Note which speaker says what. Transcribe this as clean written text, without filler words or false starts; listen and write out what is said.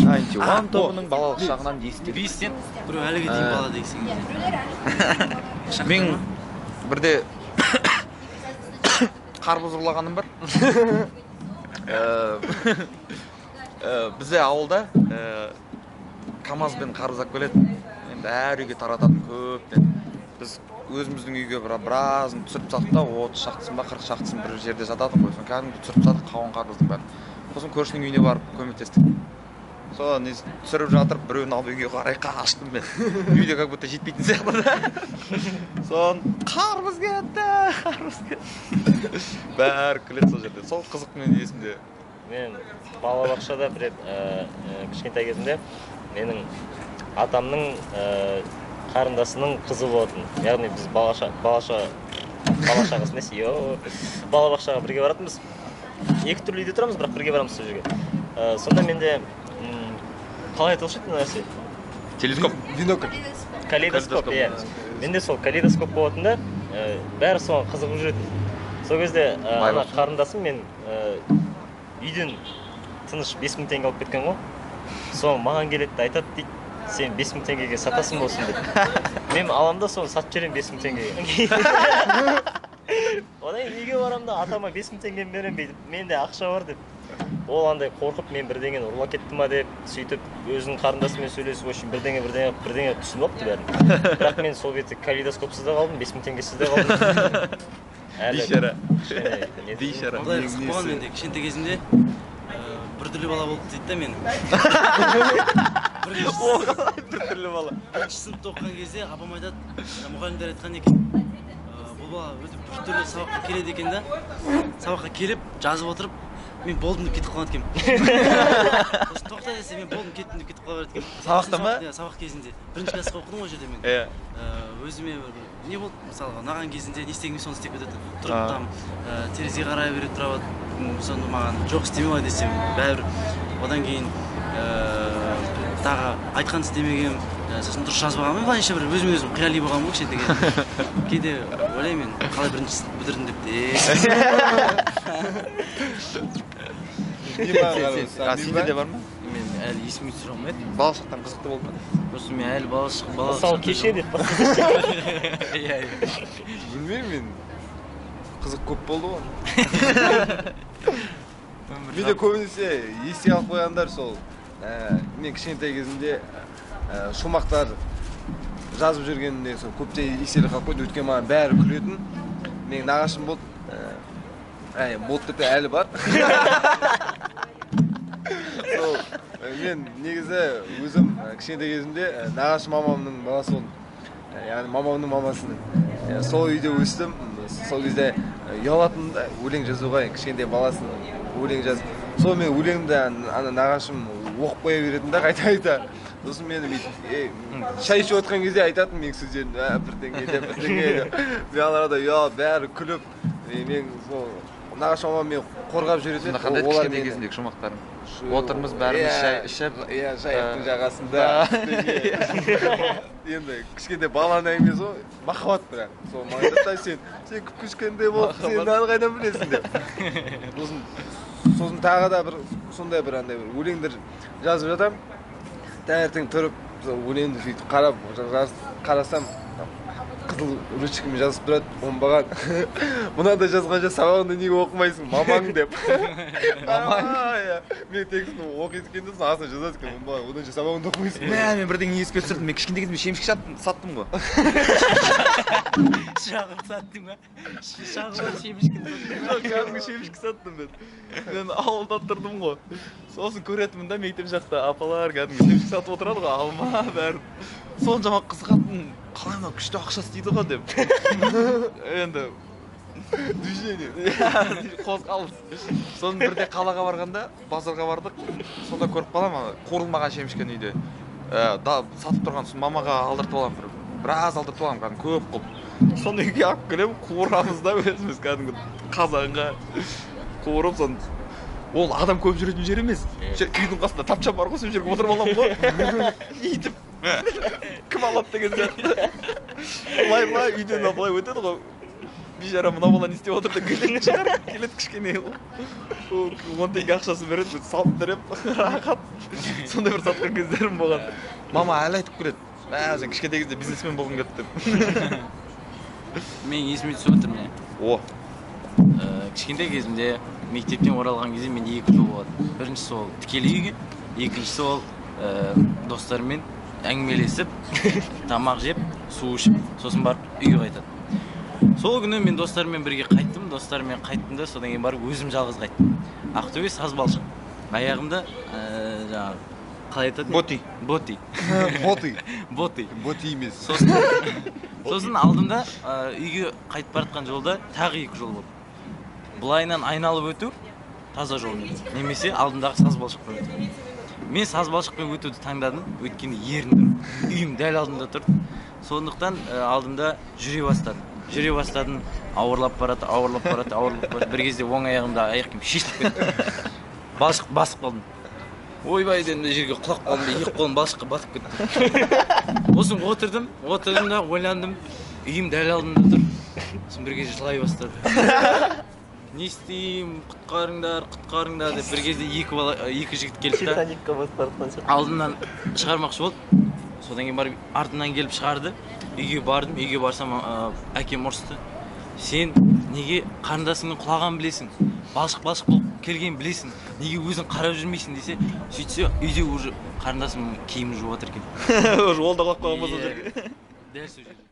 Speaker 1: Антиуан тобының балалық шағынан естіп.
Speaker 2: Бейістен біреу әліге дейін бала дегісің.
Speaker 1: Мен бірде қарбыз ұрлағаным бар. Бізде ауылда КамАЗбен қарбыз алып келеді. Енді әр үйге тарататын көптен. Біз өзіміздің үйге біразын түсіріп саттық та, 30 шақтысын ба 40 шақтысын бір жерде жататын ғой. Сосын кәдімгі түсіріп саттық қауын қарбыздың бәрін. Сосын көршінің үйіне барып көмектестік. Соны түсіріп жатырып біреуін алып үйге қарай қаштым мен. Үйде как будто жетпейтін сияқты да. Сон қарбыз кетті. Бәрі күледі сол жерде. Сол қызық менің есімде.
Speaker 3: Мен балабақшада бір кішкентай кезімде менің атамның қарындасының қызы болатын. Яғни біз балабақшаға бірге баратынбыз. Екі түрлі үйде тұрамыз, бірақ бірге барамыз сол жерге. Сонда менде қалай айтылшы еді нәрсе?
Speaker 1: Телескоп.
Speaker 2: Бинокль.
Speaker 3: Калейдоскоп, иә. Менде сол калейдоскоп болатын да, бәрі соған қызығып жүретін. Сол кезде ана қарындасым мен үйден тыныш 5000 теңге алып кеткен ғой. Соны маған келеді де айтады дейді, сен 5000 теңгеге сатасың болсын деп. Мен аламда соны сатып жіберемін 5000 теңгеге. Одан үйге барамын да атама 5000 теңгені беремін дейді. Менде ақша бар деп. Ол андай қорқып мен бірдеңені ұрлап кетті ма деп, сөйтіп өзінің қарындасымен сөйлесіп үшін бірдеңе түсініп алыпты бәрін. Бірақ мен сол бетте калейдоскопсыз да қалдым, 5000 теңгесіз де қалдым.
Speaker 1: Бейшара.
Speaker 2: Болған менде кішкентай кезімде біртүрлі бала болды дейді да мен.
Speaker 1: Біртүрлі бала.
Speaker 2: Бірінші сыныпта оқыған кезде апам айтады, мұғалімдер айтқан екен. Бұл бала өтіп біртүрлі сабаққа келеді екен да. Сабаққа келіп, жазып отырып, мен болдым деп кетіп қалған екенмін. Сосын тоқта десе мен болдым кеттім деп кетіп қала береді екенмін.
Speaker 1: Сабақта ма?
Speaker 2: Сабақ кезінде. Бірінші классқа оқыдым ғой жерде мен. Өзіме не болды, мысалға, ұнаған кезінде не істегенмен соны істеп кететін. Тұрып там терезеге қарай беріп тұрады. Соны маған жоқ істеме ғой десем, бәрібір. Одан кейін тағы айтқан істемегенмін. Сосын дұрыс жазбағанмын, былайша бір өзім қияли болғанмын ғой кішкентай кезімде. Кейде ойлаймын мен қалай бірінші бітірдім деп.
Speaker 1: Сенде де бар ма?
Speaker 2: Мен әлі есіме түсіре алмайды.
Speaker 1: Балалық шақтан қызықты болды ма?
Speaker 2: Просто мен әлі балалық
Speaker 3: Мысалы кеше деп па?
Speaker 4: Білмеймін мен. Қызық көп болды ғой. Менде көбінесе есте алып қойғандар сол. Мен кішкентай кезімде шумақтар жазып жүргенде көпте еселі қалып қойды. Өткен маған бәрі күлетін. Менің нағашым болды. Болды деп әлі бар. Мен негізі өзім кішкентай кезімде нағашы мамамның баласы болдым. Яғни мамамның мамасының. Сол үйде өстім. Сол кезде ұялатын өлең жазуға кішкентай баласын өлең жазып. Сол мен өлеңді нағашым оқып қоя беретін да қайта. Сосын мен шай ішіп отқан кезде айтатын мен сөздерін бірдеңе деп. Мен арада бәрі күліп. Мен сол нағашы мамам мен қорғап жүретін.
Speaker 1: Қандай кішкентай кезіндегі шумақтарың? Отырмыз бәріміз шай ішіп.
Speaker 4: Жайықтың жағасында. Енді кішкентай баланы емес ғой, махаббат бірақ. Сол маған айтады, сен кішкентай болып, сен қайдан білесің деп. Сосын тағы да бір сондай бір андай бір өлеңдер жазып жатам. Таңертең тұрып, өлеңді сөйтіп қарасам, қызыл ручкамен жазып тұрады, оңбаған. Мынандай жазғанша сабағыңды неге оқымайсың, мамаң деп. Мамаң? Мен текстін оқиды екен де, астына жазады екен, оңбаған, одан же сабағыңды оқымайсың.
Speaker 1: Мен бірдеңе еске түсірдім, мен кішкентай кезімде шемшік саттым ғой.
Speaker 2: Шағып саттың ба? Шағып шемішкі саттың ба?
Speaker 1: Жоқ, кәдімгі шемшік саттым мен. Мен ауылда тұрдым ғой. Сосын көретімін да мектеп жақта апалар кәдімгі шемшік сатып отырады ғой, алма бәрі. Соншама қызығатын, қалай ма күшті ақша істейді ғой деп. Енді движение. Қозғалыс. Сосын бірде қалаға барғанда, базарға бардық. Сонда көріп қалам, қуырылмаған шемішкен үйде. Сатып тұрған, сосын мамаға алдыртып алам, біраз алдыртып алам, кәдімгі көп қылып. Сонда үйге алып келем, қуырамыз да өзіміз кәдімгі қазанға қуырып, сон ол адам көп жүретін жер емес. Үйдің қасында тапчан бар ғой, сол жерге отырып аламын ғой. Ийтіп. Кім алады деген сияқты. Былай үйден былай өтеді ғой. бейшара мына бала не істеп отыр деп келетін шығар. Келеді кішкене 10 теңге ақшасын береді, салып беріп рахат. Сондай бір сатқан кездерім болған. Мама әлі айтып көреді. Сен кішкентай кезде бизнесмен болғың келді деп.
Speaker 2: Мен есіме түсіп отыр міне.
Speaker 1: О,
Speaker 2: Кішкентай кезімде мектептен оралған кезде мен 2 жол болады. Біріншісі ол тікелей үйге, екіншісі ол достарыммен әңгімелесіп, тамақ жеп, су ішіп, сосын барып үйге қайтады. Сол күні мен достарыммен бірге қайттым, достарыммен қайттым да, содан кейін барып өзім жалғыз қайттым. Ақтөбе Сазбалшық. Аяғымда жаңағы қалай айтады?
Speaker 1: Боти.
Speaker 2: Боти.
Speaker 4: Боти емес.
Speaker 2: Сосын алдымда үйге қайтып баратқан жолда тағы 2 жол болды. Бұлайынан айналып өту таза жолмен, немесе алдымдағы Сазбалшықпен өту. Мен Сазбалшықпен өтуді таңдадым, өйткені еріндім. Үйім дәл алдымда тұрды. Сондықтан алдымда жүре бастадым. Ауырлап барады. Бір кезде оң аяғымда аяқ киім шешіліп кетті. Балшық басып қалдым. Ойбай дедім, жерге құлап қалдым, 2 қолым балшыққа батып кетті. Сосын отырдым да ойландым. Үйім дәл алдымда тұр. Сосын бір кезде жылай бастады. Не істеймін, құтқарыңдар деп бір кезде 2 жігіт келді да.
Speaker 3: Титаникқа басып баратқан сияқты.
Speaker 2: Алдымнан шығармақшы болды. Содан кейін барып артынан келіп шығарды. Үйге бардым, үйге барсам әкем ұрысты. Сен неге қарындасыңның құлағанын білесің? Балшық болып келгенін білесің. Неге өзің қарап жүрмейсің десе, сөйтсе үйде уже қарындасым киімін жуып жатыр екен.
Speaker 1: Жолда құлап қалған болса жерге.
Speaker 2: Дәл сол жерде.